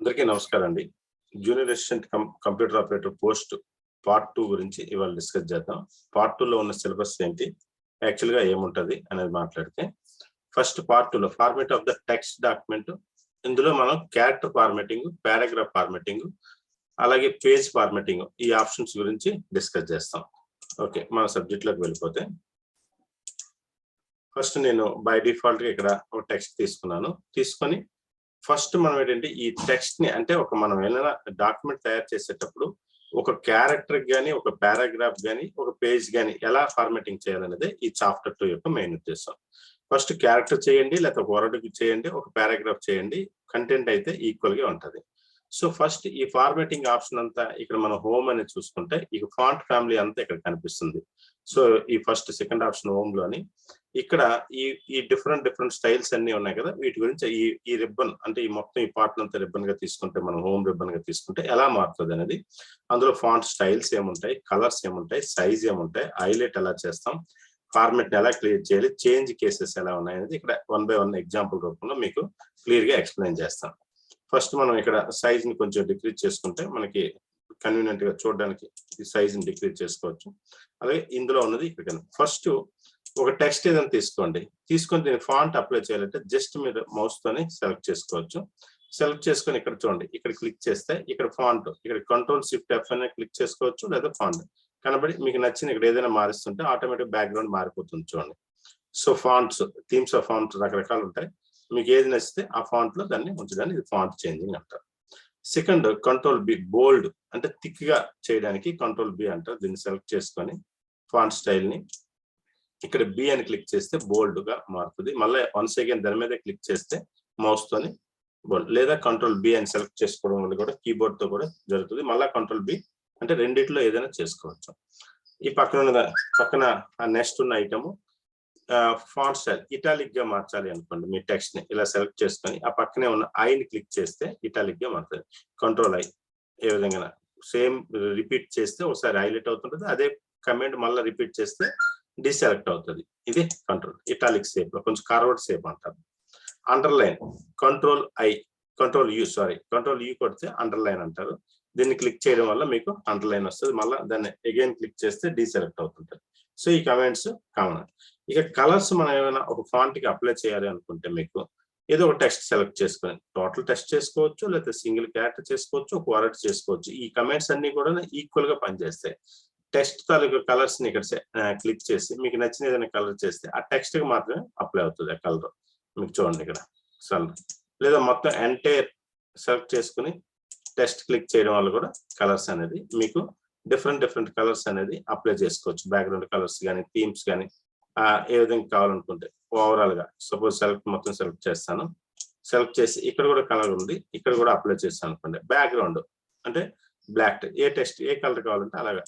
అందరికీ నమస్కారం అండి. Junior assistant computer operator post part 2 గురించి ఇవాళ డిస్కస్ చేద్దాం. పార్ట్ 2 లో ఉన్న సిలబస్ ఏంటి? యాక్చువల్‌గా ఏముంటది అనేది మాట్లాడితే, ఫస్ట్ పార్ట్ 2లో format of the text document. ఇందులో మనం క్యారెక్టర్ ఫార్మాటింగ్, పారాగ్రాఫ్ ఫార్మాటింగ్, అలాగే పేజ్ ఫార్మాటింగ్ ఈ ఆప్షన్స్ గురించి డిస్కస్ చేస్తాం. ఓకే, మన సబ్జెక్ట్‌లోకి వెళ్ళిపోతే ఫస్ట్ నేను బై డిఫాల్ట్‌గా ఇక్కడ ఒక టెక్స్ట్ తీసుకున్నాను. తీసుకొని ఫస్ట్ మనం ఏంటంటే ఈ టెక్స్ట్ ని అంటే మనం ఏదైనా డాక్యుమెంట్ తయారు చేసేటప్పుడు ఒక క్యారెక్టర్ గానీ, ఒక పారాగ్రాఫ్ గానీ, ఒక పేజ్ గానీ ఎలా ఫార్మాటింగ్ చేయాలనేది ఈ చాప్టర్ 2 యొక్క మెయిన్ ఉద్దేశం. ఫస్ట్ క్యారెక్టర్ చేయండి, లేకపోతే ఒక వర్డ్ చేయండి, ఒక పారాగ్రాఫ్ చేయండి, కంటెంట్ అయితే ఈక్వల్ గా ఉంటది. సో ఫస్ట్ ఈ ఫార్మాటింగ్ ఆప్షన్ అంతా ఇక్కడ మనం హోమ్ అనేది చూసుకుంటే ఈ ఫాంట్ ఫ్యామిలీ అంతా ఇక్కడ కనిపిస్తుంది. సో ఈ ఫస్ట్ సెకండ్ ఆప్షన్ హోమ్ లోని ఇక్కడ ఈ ఈ డిఫరెంట్ స్టైల్స్ అన్ని ఉన్నాయి కదా, వీటి గురించి ఈ రిబ్బన్ అంటే ఈ మొత్తం ఈ పార్ట్ అంతా రిబ్బన్ గా తీసుకుంటే మనం హోమ్ రిబ్బన్ గా తీసుకుంటే ఎలా మారుతుంది అనేది, అందులో ఫాంట్ స్టైల్స్ ఏముంటాయి, కలర్స్ ఏముంటాయి, సైజ్ ఏముంటాయి, హైలైట్ ఎలా చేస్తాం, ఫార్మెట్ ఎలా క్లియర్ చేయాలి, చేంజ్ కేసెస్ ఎలా ఉన్నాయి అనేది ఇక్కడ 1 by 1 ఎగ్జాంపుల్ రూపంలో మీకు క్లియర్ గా ఎక్స్ప్లెయిన్ చేస్తాం. ఫస్ట్ మనం ఇక్కడ సైజ్ ని కొంచెం డిక్రీజ్ చేసుకుంటే మనకి కన్వీనియంట్ గా చూడడానికి ఈ సైజ్ ని డిక్రీజ్ చేసుకోవచ్చు. అలాగే ఇందులో ఉన్నది ఇక్కడ ఫస్ట్ ఒక టెక్స్ట్ ఏదైనా తీసుకోండి, తీసుకొని దీన్ని ఫాంట్ అప్లై చేయాలంటే జస్ట్ మీరు మౌస్ తోని సెలెక్ట్ చేసుకోవచ్చు. సెలెక్ట్ చేసుకొని ఇక్కడ చూడండి, ఇక్కడ క్లిక్ చేస్తే ఇక్కడ ఫాంట్, ఇక్కడ Ctrl+Shift+F అని క్లిక్ చేసుకోవచ్చు, లేదా ఫాంట్ కనబడి మీకు నచ్చిన ఇక్కడ ఏదైనా మారుస్తుంటే ఆటోమేటిక్ బ్యాక్గ్రౌండ్ మారిపోతుంది చూడండి. So fonts, themes of font రకరకాలు ఉంటాయి, మీకు ఏది నచ్చితే ఆ ఫాంట్ లో దాన్ని ఉంచడానికి ఇది ఫాంట్ చేంజింగ్ అంటారు. సెకండ్ Ctrl+B, బోల్డ్ అంటే థిక్ గా చేయడానికి Ctrl+B అంటారు. దీన్ని సెలెక్ట్ చేసుకొని ఫాంట్ స్టైల్ ని ఇక్కడ బి అని క్లిక్ చేస్తే బోల్డ్ గా మారుతుంది. మళ్ళీ వన్స్ అగైన్ దాని మీద క్లిక్ చేస్తే మౌస్ తోని బోల్డ్, లేదా Ctrl+B అని సెలెక్ట్ చేసుకోవడం వల్ల కూడా కీబోర్డ్ తో కూడా జరుగుతుంది. మళ్ళీ Ctrl+B అంటే రెండిట్లో ఏదైనా చేసుకోవచ్చు. ఈ పక్కన నెక్స్ట్ ఉన్న ఐటమ్ ఫాంట్ స్టైల్ ఇటాలిక్ గా మార్చాలి అనుకోండి, మీ టెక్స్ట్ ని ఇలా సెలెక్ట్ చేసుకొని ఆ పక్కనే ఉన్న ఐని క్లిక్ చేస్తే ఇటాలిక్ గా మారుతుంది. Ctrl+I ఏ విధంగా సేమ్ రిపీట్ చేస్తే ఒకసారి హైలైట్ అవుతుంటుంది, అదే కమాండ్ మళ్ళీ రిపీట్ చేస్తే డిసెలెక్ట్ అవుతుంది. ఇది కంట్రోల్ ఇటాలిక్ షేప్ లో కొంచెం కార్వర్డ్ షేప్ అంటారు. అండర్లైన్ Ctrl+U కొడితే అండర్లైన్ అంటారు. దీన్ని క్లిక్ చేయడం వల్ల మీకు అండర్లైన్ వస్తుంది, మళ్ళీ దాన్ని అగైన్ క్లిక్ చేస్తే డిసెలెక్ట్ అవుతుంటుంది. సో ఈ కమాండ్స్ కామన్. ఇక కలర్స్ మనం ఏమైనా ఒక ఫాంట్ కి అప్లై చేయాలి అనుకుంటే మీకు ఏదో ఒక టెక్స్ట్ సెలెక్ట్ చేసుకొని టోటల్ టెక్స్ట్ చేసుకోవచ్చు, లేకపోతే సింగిల్ క్యారెక్టర్ చేసుకోవచ్చు, ఒక వర్డ్ చేసుకోవచ్చు. ఈ కమాండ్స్ అన్ని కూడా ఈక్వల్ గా పనిచేస్తాయి. టెక్స్ట్ తాలూకు కలర్స్ ని ఇక్కడ క్లిక్ చేసి మీకు నచ్చిన ఏదైనా కలర్ చేస్తే ఆ టెక్స్ట్ కి మాత్రమే అప్లై అవుతుంది ఆ కలర్. మీకు చూడండి ఇక్కడ లేదా మొత్తం ఎంటైర్ సెలెక్ట్ చేసుకుని టెక్స్ట్ క్లిక్ చేయడం వల్ల కూడా కలర్స్ అనేది మీకు డిఫరెంట్ కలర్స్ అనేది అప్లై చేసుకోవచ్చు. బ్యాక్గ్రౌండ్ కలర్స్ కానీ, థీమ్స్ కానీ ఏ విధంగా కావాలనుకుంటే ఓవరాల్ గా సపోజ్ మొత్తం సెలెక్ట్ చేస్తాను. సెలెక్ట్ చేసి ఇక్కడ కూడా కలర్ ఉంది, ఇక్కడ కూడా అప్లై చేస్తాను అనుకోండి. బ్యాక్గ్రౌండ్ అంటే బ్లాక్, ఏ కలర్ కావాలంటే అలాగా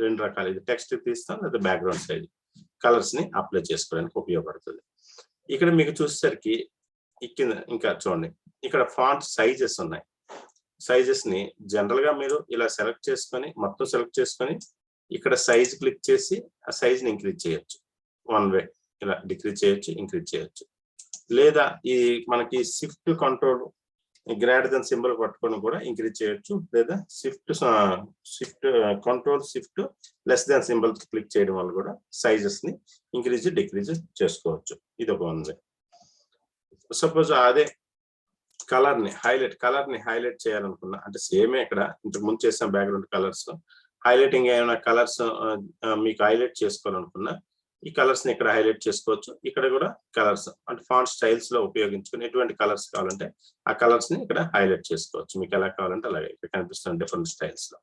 రెండు రకాలు, ఇది టెక్స్ట్ తీస్తాం లేదా బ్యాక్గ్రౌండ్ సైజ్ కలర్స్ ని అప్లై చేసుకోవడానికి ఉపయోగపడుతుంది. ఇక్కడ మీకు చూసేసరికి ఇంకా చూడండి, ఇక్కడ ఫాంట్ సైజెస్ ఉన్నాయి. సైజెస్ ని జనరల్ గా మీరు ఇలా సెలెక్ట్ చేసుకొని మొత్తం సెలెక్ట్ చేసుకొని ఇక్కడ సైజ్ క్లిక్ చేసి ఆ సైజ్ ని ఇంక్రీజ్ చేయొచ్చు. వన్ వే ఇలా డిక్రీజ్ చేయొచ్చు, ఇంక్రీజ్ చేయొచ్చు. లేదా ఈ మనకి shift control greater than symbol పట్టుకొని కూడా ఇంక్రీజ్ చేయొచ్చు, లేదా Ctrl+Shift less than symbol click చేయడం వల్ల కూడా సైజెస్ ని ఇంక్రీజ్ డిక్రీజ్ చేసుకోవచ్చు. ఇది ఒక వన్ వే. సపోజ్ అదే కలర్ ని హైలైట్ చేయాలనుకున్నా అంటే సేమే ఇక్కడ ఇంతకు ముందు చేసిన బ్యాక్గ్రౌండ్ కలర్స్ హైలైటింగ్ ఏమైనా కలర్స్ మీకు హైలైట్ చేసుకోవాలనుకున్నా ఈ కలర్స్ ని ఇక్కడ హైలైట్ చేసుకోవచ్చు. ఇక్కడ కూడా కలర్స్ అంటే ఫాంట్ స్టైల్స్ లో ఉపయోగించుకుని ఎటువంటి కలర్స్ కావాలంటే ఆ కలర్స్ ని ఇక్కడ హైలైట్ చేసుకోవచ్చు. మీకు ఎలా కావాలంటే అలాగే ఇక్కడ కనిపిస్తుంది డిఫరెంట్ స్టైల్స్ లో.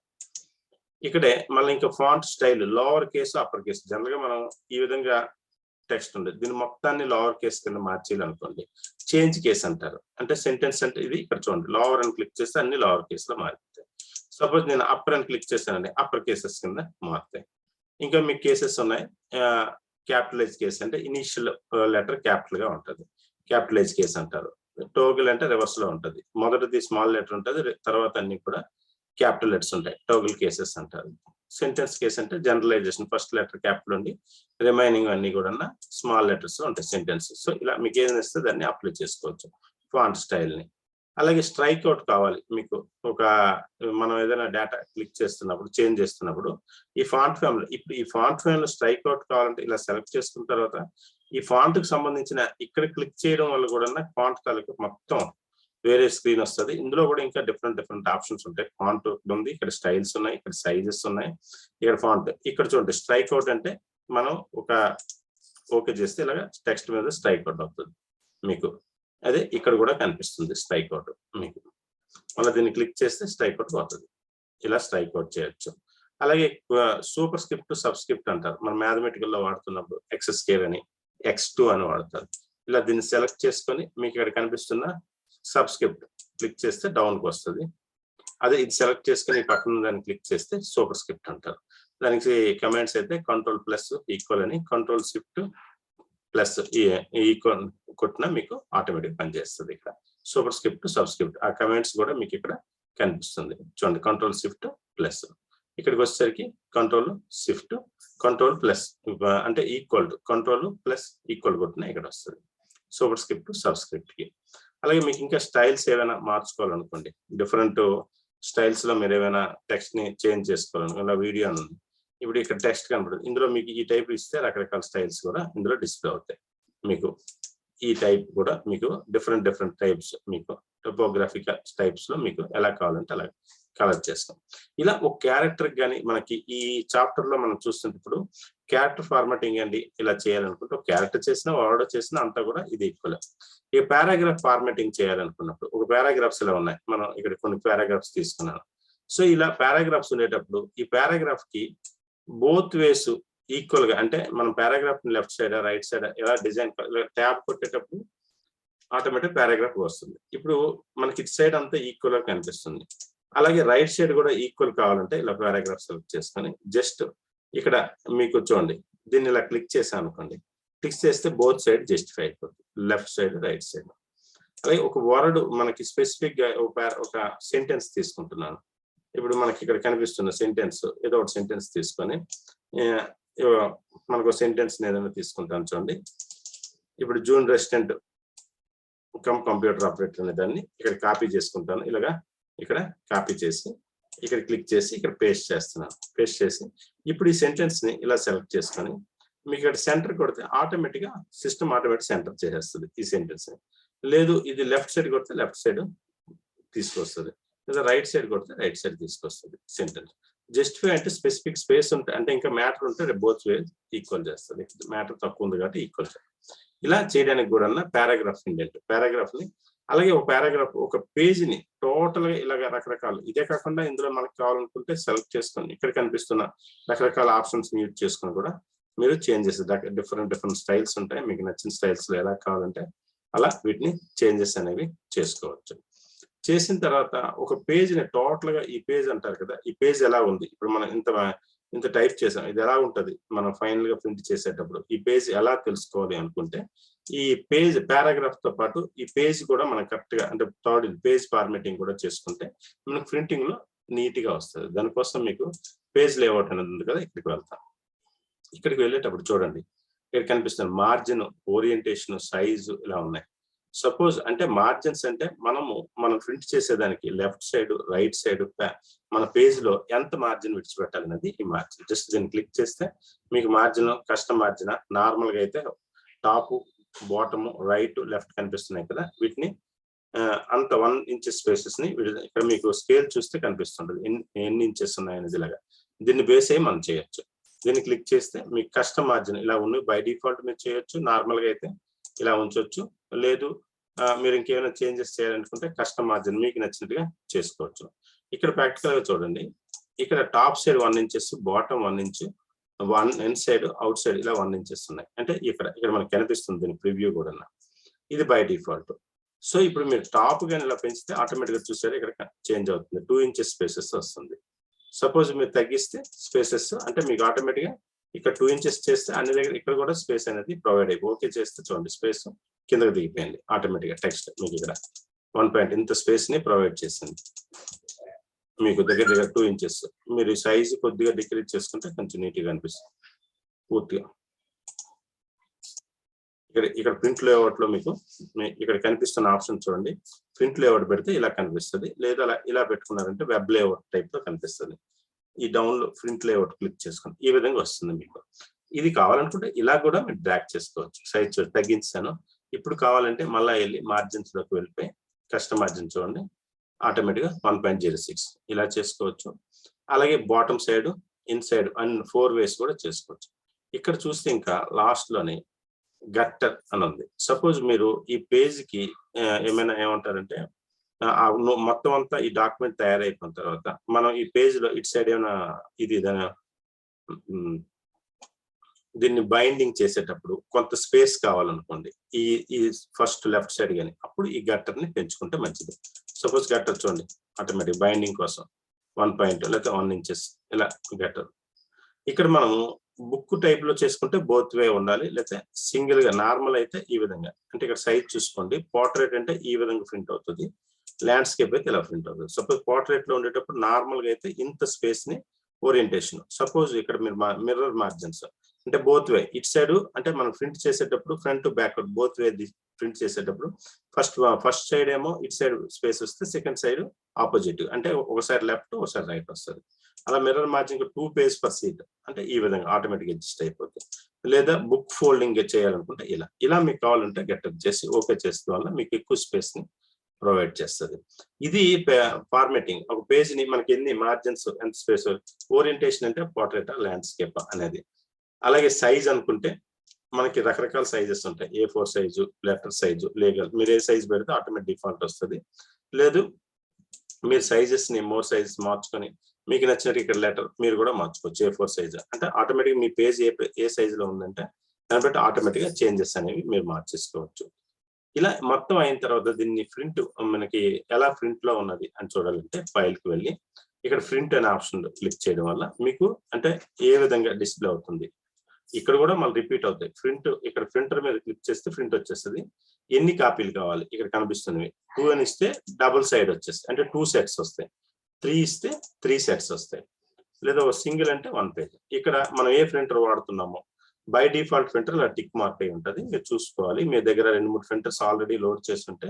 ఇక్కడే మళ్ళీ ఇంకా font style lower case, upper case. General గా మనం ఈ విధంగా టెక్స్ట్ ఉంది, దీన్ని మొత్తాన్ని లోవర్ కేసు కింద మార్చేయాలి అనుకోండి, చేంజ్ కేసు అంటారు. అంటే సెంటెన్స్ అంటే ఇది ఇక్కడ చూడండి, లోవర్ అని క్లిక్ చేస్తే అన్ని లోవర్ కేసులో మారుతాయి. సపోజ్ నేను అప్పర్ అని క్లిక్ చేశానండి, అప్పర్ కేసెస్ కింద మారుతాయి. ఇంకా మీకు కేసెస్ ఉన్నాయి. క్యాపిటలైజ్ కేసు అంటే ఇనిషియల్ లెటర్ క్యాపిటల్ గా ఉంటుంది, క్యాపిటలైజ్ కేసు అంటారు. టోగిల్ అంటే రివర్స్ లో ఉంటుంది, మొదటిది స్మాల్ లెటర్ ఉంటుంది, తర్వాత అన్ని కూడా క్యాపిటల్ లెటర్స్ ఉంటాయి, టోగిల్ కేసెస్ అంటారు. సెంటెన్స్ కేసు అంటే జనరలైజేషన్, ఫస్ట్ లెటర్ క్యాపిటల్ ఉండి రిమైనింగ్ అన్ని కూడా స్మాల్ లెటర్స్ ఉంటాయి సెంటెన్స్. సో ఇలా మీకు ఏదైనా ఇస్తే దాన్ని అప్లై చేసుకోవచ్చు ఫాంట్ స్టైల్ ని. అలాగే స్ట్రైక్ అవుట్ కావాలి మీకు. మనం ఏదైనా డేటా క్లిక్ చేస్తున్నప్పుడు, చేంజ్ చేస్తున్నప్పుడు ఈ ఫాంట్ ఫ్యామిలీ, ఇప్పుడు ఈ ఫాంట్ ఫ్యామిలీ స్ట్రైక్ అవుట్ కావాలంటే ఇలా సెలెక్ట్ చేసుకున్న తర్వాత ఈ ఫాంట్ కి సంబంధించిన ఇక్కడ క్లిక్ చేయడం వల్ల కూడా ఫాంట్ తాలూకు మొత్తం వేరే స్క్రీన్ వస్తుంది. ఇందులో కూడా ఇంకా డిఫరెంట్ ఆప్షన్స్ ఉంటాయి. ఫాంట్ ఉంది, ఇక్కడ స్టైల్స్ ఉన్నాయి, ఇక్కడ సైజెస్ ఉన్నాయి, ఇక్కడ ఫాంట్. ఇక్కడ చూడండి స్ట్రైక్ అవుట్ అంటే మనం ఓకే చేస్తే ఇలాగ టెక్స్ట్ మీద స్ట్రైక్ అవుట్ అవుతుంది మీకు. అదే ఇక్కడ కూడా కనిపిస్తుంది స్ట్రైక్ అవుట్ మీకు. మళ్ళీ దీన్ని క్లిక్ చేస్తే స్ట్రైక్ అవుట్ పోతుంది. ఇలా స్ట్రైక్ అవుట్ చేయొచ్చు. అలాగే సూపర్ స్క్రిప్ట్, సబ్ స్క్రిప్ట్ అంటారు. మనం మ్యాథమెటికల్ లో వాడుతున్నప్పుడు XSK అని, X2 అని వాడతారు. ఇలా దీన్ని సెలెక్ట్ చేసుకొని మీకు ఇక్కడ కనిపిస్తున్న సబ్ స్క్రిప్ట్ క్లిక్ చేస్తే డౌన్ కి వస్తుంది. అదే ఇది సెలెక్ట్ చేసుకుని పక్కన దాన్ని క్లిక్ చేస్తే సూపర్ స్క్రిప్ట్ అంటారు. దానికి కమాండ్స్ అయితే Ctrl+= అని, Ctrl++ ఈక్వల్ కొట్టినా మీకు ఆటోమేటిక్ పనిచేస్తుంది. ఇక్కడ సూపర్ స్క్రిప్ట్, సబ్ స్క్రిప్ట్ ఆ కమాండ్స్ కూడా మీకు ఇక్కడ కనిపిస్తుంది. చూడండి Ctrl++. ఇక్కడికి వచ్చేసరికి Ctrl+, అంటే Ctrl+= కొట్టినా ఇక్కడ వస్తుంది సూపర్ స్క్రిప్ట్, సబ్ స్క్రిప్ట్ కి. అలాగే మీకు ఇంకా స్టైల్స్ ఏమైనా మార్చుకోవాలనుకోండి, డిఫరెంట్ స్టైల్స్ లో మీరు ఏమైనా టెక్స్ట్ ని చేంజ్ చేసుకోవాలనుకోండి. వీడియో అని ఉంది, ఇప్పుడు ఇక్కడ టెక్స్ట్ కనబడుతుంది. ఇందులో మీకు ఈ టైప్ ఇస్తే రకరకాల స్టైల్స్ కూడా ఇందులో డిస్ప్లే అవుతాయి మీకు. ఈ టైప్ కూడా మీకు డిఫరెంట్ టైప్స్ మీకు టోపోగ్రాఫికల్ టైప్స్ లో మీకు ఎలా కావాలంటే అలా కలర్ చేస్తాం. ఇలా ఒక క్యారెక్టర్ కానీ మనకి ఈ చాప్టర్ లో మనం చూస్తున్నప్పుడు క్యారెక్టర్ ఫార్మాటింగ్ అండి ఇలా చేయాలనుకుంటే, ఒక క్యారెక్టర్ చేసినా వర్డ్ చేసినా అంతా కూడా ఇది ఈక్వల్. ఈ పారాగ్రాఫ్ ఫార్మాటింగ్ చేయాలనుకున్నప్పుడు ఒక పారాగ్రాఫ్స్ ఇలా ఉన్నాయి. మనం ఇక్కడ కొన్ని పారాగ్రాఫ్స్ తీసుకున్నాను. సో ఇలా పారాగ్రాఫ్స్ ఉండేటప్పుడు ఈ పారాగ్రాఫ్ కి బోత్ వేస్ ఈక్వల్ గా, అంటే మనం paragraph left side right side ఎలా డిజైన్ ట్యాబ్ కొట్టేటప్పుడు ఆటోమేటిక్ పారాగ్రాఫ్ వస్తుంది. ఇప్పుడు మనకి ఇటు సైడ్ అంతా ఈక్వల్ గా కనిపిస్తుంది. అలాగే రైట్ సైడ్ కూడా ఈక్వల్ కావాలంటే ఇలా పారాగ్రాఫ్ సెలెక్ట్ చేసుకొని జస్ట్ ఇక్కడ మీకు చూడండి దీన్ని ఇలా క్లిక్ చేశాను అనుకోండి. క్లిక్ చేస్తే బోత్ సైడ్ జస్టిఫై అయిపోతుంది, లెఫ్ట్ సైడ్ రైట్ సైడ్. అలాగే ఒక వర్డ్ మనకి స్పెసిఫిక్ గా ఒక సెంటెన్స్ తీసుకుంటున్నాను. ఇప్పుడు మనకి ఇక్కడ కనిపిస్తున్న సెంటెన్స్ ఏదో ఒక సెంటెన్స్ తీసుకొని మనకు సెంటెన్స్ ఏదైనా తీసుకుంటాను చూడండి. ఇప్పుడు జూన్ రెసిడెంట్ కంప్యూటర్ ఆపరేటర్ అనే దాన్ని ఇక్కడ కాపీ చేసుకుంటాను. ఇలాగా ఇక్కడ కాపీ చేసి ఇక్కడ క్లిక్ చేసి ఇక్కడ పేస్ట్ చేస్తున్నాను. పేస్ట్ చేసి ఇప్పుడు ఈ సెంటెన్స్ ని ఇలా సెలెక్ట్ చేసుకొని మీకు ఇక్కడ సెంటర్ కొడితే ఆటోమేటిక్ గా సిస్టమ్ ఆటోమేటిక్ సెంటర్ చేసేస్తుంది ఈ సెంటెన్స్ ని. లేదు ఇది లెఫ్ట్ సైడ్ కొడితే లెఫ్ట్ సైడ్ తీసుకొస్తుంది, లేదా రైట్ సైడ్ కొడితే రైట్ సైడ్ తీసుకొస్తుంది సెంటెన్స్. జస్టిఫై అంటే స్పెసిఫిక్ స్పేస్ ఉంటే, అంటే ఇంకా మ్యాటర్ ఉంటే బోత్ వే ఈక్వల్ చేస్తుంది. మ్యాటర్ తక్కువ ఉంది కాబట్టి ఈక్వల్ చేస్తుంది. ఇలా చేయడానికి కూడా పారాగ్రాఫ్ ఇండెంట్, పారాగ్రాఫ్ ని అలాగే ఒక పారాగ్రాఫ్ ఒక పేజ్ ని టోటల్ గా ఇలాగ రకరకాలు. ఇదే కాకుండా ఇందులో మనకు కావాలనుకుంటే సెలెక్ట్ చేసుకొని ఇక్కడ కనిపిస్తున్న రకరకాల ఆప్షన్స్ యూజ్ చేసుకొని కూడా మీరు చేంజెస్ డిఫరెంట్ స్టైల్స్ ఉంటాయి. మీకు నచ్చిన స్టైల్స్ లో ఎలా కావాలంటే అలా వీటిని చేంజెస్ అనేవి చేసుకోవచ్చు. చేసిన తర్వాత ఒక పేజ్ ని టోటల్ గా ఈ పేజ్ అంటారు కదా, ఈ పేజ్ ఎలా ఉంది, ఇప్పుడు మనం ఇంత టైప్ చేసాం, ఇది ఎలా ఉంటది మనం ఫైనల్ గా ప్రింట్ చేసేటప్పుడు ఈ పేజ్ ఎలా తెలుసుకోవాలి అనుకుంటే, ఈ పేజ్ పారాగ్రాఫ్ తో పాటు ఈ పేజ్ కూడా మనం కరెక్ట్ గా అంటే థర్డ్ పేజ్ ఫార్మేటింగ్ కూడా చేసుకుంటే మనకు ప్రింటింగ్ లో నీట్ గా వస్తుంది. దానికోసం మీకు పేజ్ లేఅవుట్ అనేది ఉంది కదా, ఇక్కడికి వెళ్తాం. ఇక్కడికి వెళ్ళేటప్పుడు చూడండి ఇక్కడ కనిపిస్తుంది మార్జిన్, ఓరియంటేషన్, సైజు ఇలా ఉన్నాయి. సపోజ్ అంటే మార్జిన్స్ అంటే మనం ప్రింట్ చేసేదానికి లెఫ్ట్ సైడ్ రైట్ సైడ్ మన పేజ్ లో ఎంత మార్జిన్ విడిచిపెట్టాలనేది ఈ మార్జిన్. జస్ట్ దీన్ని క్లిక్ చేస్తే మీకు మార్జిన్, కస్టమ్ మార్జిన్, నార్మల్ గా అయితే టాప్, బాటమ్, రైట్, లెఫ్ట్ కనిపిస్తున్నాయి కదా, వీటిని అంత 1 ఇంచ్ స్పేసెస్ ని ఇక్కడ మీకు స్కేల్ చూస్తే కనిపిస్తుంటది ఎన్ని ఇంచెస్ ఉన్నాయనేది. ఇలాగా దీన్ని బేస్ అయ్యి మనం చేయొచ్చు. దీన్ని క్లిక్ చేస్తే మీకు కస్టమ్ మార్జిన్ ఇలా ఉన్నాయి. బై డిఫాల్ట్ మీరు చేయొచ్చు, నార్మల్ గా అయితే ఇలా ఉంచవచ్చు. లేదు మీరు ఇంకేమైనా చేంజెస్ చేయాలనుకుంటే కస్టమ్ మార్జిన్ మీకు నచ్చినట్టుగా చేసుకోవచ్చు. ఇక్కడ ప్రాక్టికల్ గా చూడండి, ఇక్కడ top side 1 inches, bottom 1 inch, in side out side ఇలా 1 ఇంచెస్ ఉన్నాయి. అంటే ఇక్కడ మనకు కనిపిస్తుంది దీని ప్రివ్యూ కూడా. ఇది బై డిఫాల్ట్. సో ఇప్పుడు మీరు టాప్ గాని ఇలా పెంచితే ఆటోమేటిక్ గా చూసారు ఇక్కడ చేంజ్ అవుతుంది, 2 ఇంచెస్ స్పేసెస్ వస్తుంది. సపోజ్ మీరు తగ్గిస్తే స్పేసెస్ అంటే మీకు ఆటోమేటిక్ గా ఇక్కడ 2 ఇంచెస్ చేస్తే అన్ని దగ్గర ఇక్కడ కూడా స్పేస్ అనేది ప్రొవైడ్ అయిపోయి ఓకే చేస్తే చూడండి స్పేస్ కిందకి దిగిపోయింది ఆటోమేటిక్ గా. టెక్స్ట్ మీకు ఇక్కడ 1 పాయింట్ ఇంత స్పేస్ ని ప్రొవైడ్ చేసింది మీకు దగ్గర 2 ఇంచెస్. మీరు సైజు కొద్దిగా డిక్రీజ్ చేసుకుంటే కొంచెం నీట్ గా అనిపిస్తుంది పూర్తిగా. ఇక్కడ ప్రింట్ లేఅవుట్ లో మీకు ఇక్కడ కనిపిస్తున్న ఆప్షన్ చూడండి. ప్రింట్ లేఅవుట్ పెడితే ఇలా కనిపిస్తుంది, లేదా ఇలా పెట్టుకున్నారంటే వెబ్ లేఅవుట్ టైప్ లో కనిపిస్తుంది. ఈ డౌన్ లో ప్రింట్ లేఅవుట్ క్లిక్ చేసుకుని ఈ విధంగా వస్తుంది మీకు. ఇది కావాలనుకుంటే ఇలా కూడా మీరు డ్రాగ్ చేసుకోవచ్చు. సైజ్ తగ్గించాను. ఇప్పుడు కావాలంటే మళ్ళీ వెళ్ళి మార్జిన్స్ లోకి వెళ్ళిపోయి కస్టమ్ మార్జిన్ చూడండి, ఆటోమేటిక్ గా 1.06 ఇలా చేసుకోవచ్చు. అలాగే బాటమ్ సైడ్, ఇన్సైడ్ అండ్ 4 వేస్ కూడా చేసుకోవచ్చు. ఇక్కడ చూస్తే ఇంకా లాస్ట్ లోని గట్టర్ అని ఉంది. సపోజ్ మీరు ఈ పేజ్ కి ఏమైనా ఏమంటారంటే మొత్తం అంతా ఈ డాక్యుమెంట్ తయారైపోయిన తర్వాత మనం ఈ పేజ్ లో ఇటు సైడ్ ఏమైనా దీన్ని బైండింగ్ చేసేటప్పుడు కొంత స్పేస్ కావాలనుకోండి, ఈ ఫస్ట్ లెఫ్ట్ సైడ్ కానీ, అప్పుడు ఈ గట్టర్ ని పెంచుకుంటే మంచిది. సపోజ్ గట్టర్ చూడండి, ఆటోమేటిక్ బైండింగ్ కోసం 1 లేకపోతే 1 ఇంచెస్ ఇలా గట్టర్. ఇక్కడ మనము బుక్ టైప్ లో చేసుకుంటే బోత్ వే ఉండాలి, లేకపోతే సింగిల్ గా నార్మల్ అయితే ఈ విధంగా. అంటే ఇక్కడ సైజ్ చూసుకోండి. పోర్ట్రేట్ అంటే ఈ విధంగా ప్రింట్ అవుతుంది, ల్యాండ్స్కేప్ అయితే ఇలా ప్రింట్ అవుతుంది. సపోజ్ పోర్ట్రేట్ లో ఉండేటప్పుడు నార్మల్ గా అయితే ఇంత స్పేస్ ని ఓరియంటేషన్. సపోజ్ ఇక్కడ మీరు మిర్రర్ మార్జిన్స్ అంటే బోత్ వే, ఇటు సైడ్ అంటే మనం ప్రింట్ చేసేటప్పుడు front to back both way print చేసేటప్పుడు ఫస్ట్ సైడ్ ఏమో ఇటు సైడ్ స్పేస్ వస్తే సెకండ్ సైడ్ ఆపోజిట్, అంటే ఒకసారి లెఫ్ట్ ఒకసారి రైట్ వస్తుంది. అలా mirror margin 2 page per seat అంటే ఈ విధంగా ఆటోమేటిక్ అడ్జస్ట్ అయిపోతుంది. లేదా బుక్ ఫోల్డింగ్ చేయాలనుకుంటే ఇలా మీకు కావాలంటే గెటప్ చేసి ఓకే చేసిన వల్ల మీకు ఎక్కువ స్పేస్ ని ప్రొవైడ్ చేస్తుంది. ఇది ఫార్మాటింగ్. ఒక పేజ్ ని మనకి ఎన్ని మార్జిన్స్, ఎంత స్పేస్, ఓరియంటేషన్ అంటే పోర్ట్రేట్, ల్యాండ్స్కేప్ అనేది. అలాగే సైజ్ అనుకుంటే మనకి రకరకాల సైజెస్ ఉంటాయి. A4 size, letter size, legal. మీరు ఏ సైజ్ పెడితే ఆటోమేటిక్ డిఫాల్ట్ వస్తుంది. లేదు మీరు సైజెస్ ని మోర్ సైజెస్ మార్చుకొని మీకు నచ్చినట్టు ఇక్కడ లెటర్ మీరు కూడా మార్చుకోవచ్చు. A4 సైజ్ అంటే ఆటోమేటిక్ మీ పేజ్ ఏ సైజ్ లో ఉందంటే దాన్ని బట్టి ఆటోమేటిక్ గా చేంజెస్ అనేవి మీరు మార్చేసుకోవచ్చు. ఇలా మొత్తం అయిన తర్వాత దీన్ని ప్రింట్ మనకి ఎలా ప్రింట్ లో ఉన్నది అని చూడాలంటే ఫైల్ కి వెళ్ళి ఇక్కడ ప్రింట్ అనే ఆప్షన్ క్లిక్ చేయడం వల్ల మీకు అంటే ఏ విధంగా డిస్ప్లే అవుతుంది. ఇక్కడ కూడా మళ్ళీ రిపీట్ అవుతాయి. ప్రింట్ ఇక్కడ ప్రింటర్ మీద క్లిక్ చేస్తే ప్రింట్ వచ్చేస్తుంది. ఎన్ని కాపీలు కావాలి ఇక్కడ కనిపిస్తున్నవి. 2 అని ఇస్తే డబుల్ సైడ్ వచ్చేస్తాయి, అంటే 2 సెట్స్ వస్తాయి. 3 ఇస్తే 3 సెట్స్ వస్తాయి. లేదా సింగిల్ అంటే 1 పేజ్. ఇక్కడ మనం ఏ ప్రింటర్ వాడుతున్నామో బై డిఫాల్ట్ ప్రింటర్ ఇలా టిక్ మార్క్ అయి ఉంటుంది, మీరు చూసుకోవాలి. మీ దగ్గర 2-3 ప్రింటర్స్ ఆల్రెడీ లోడ్ చేస్తుంటే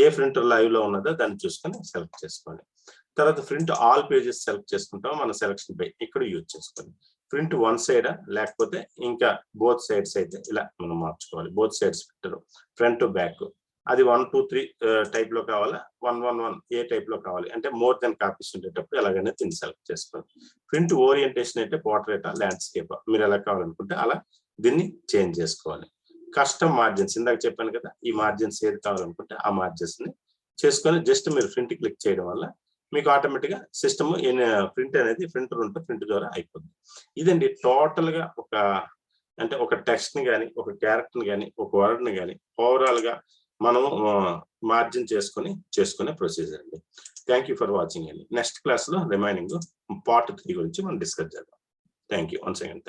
ఏ ప్రింటర్ లైవ్ లో ఉన్నదో దాన్ని చూసుకొని సెలెక్ట్ చేసుకోండి. తర్వాత ప్రింట్ ఆల్ పేజెస్ సెలెక్ట్ చేసుకుంటాం, మన సెలెక్షన్ పై ఇక్కడ యూజ్ చేసుకోండి. ప్రింట్ 1 సైడ్ లేకపోతే ఇంకా బోత్ సైడ్స్ అయితే ఇలా మనం మార్చుకోవాలి. Both sides printer front to back అది 1, 2, 3 టైప్ లో కావాలా, 111 ఏ టైప్ లో కావాలి అంటే మోర్ దెన్ కాపీస్ ఉండేటప్పుడు ఎలాగైనా దీన్ని సెలెక్ట్ చేసుకోండి. ప్రింట్ ఓరియంటేషన్ అయితే పోర్ట్రేటా, ల్యాండ్స్కేప్ మీరు ఎలా కావాలనుకుంటే అలా దీన్ని చేంజ్ చేసుకోవాలి. కస్టమ్ మార్జిన్స్ ఇందాక చెప్పాను కదా, ఈ మార్జిన్స్ ఏది కావాలనుకుంటే ఆ మార్జిన్స్ ని చేసుకొని జస్ట్ మీరు ప్రింట్ క్లిక్ చేయడం వల్ల మీకు ఆటోమేటిక్ గా సిస్టమ్ ప్రింట్ అనేది ప్రింటర్ ఉంటే ప్రింట్ ద్వారా అయిపోతుంది. ఇదండి టోటల్ గా ఒక టెక్స్ట్ ని కానీ, ఒక క్యారెక్టర్ ని కానీ, ఒక వర్డ్ ని కానీ ఓవరాల్ గా మనము మార్జిన్ చేసుకునే ప్రొసీజర్ అండి. థ్యాంక్ యూ ఫర్ వాచింగ్ అండి. నెక్స్ట్ క్లాస్ లో రిమైనింగ్ పార్ట్ 3 గురించి మనం డిస్కస్ చేద్దాం. Thank you once again.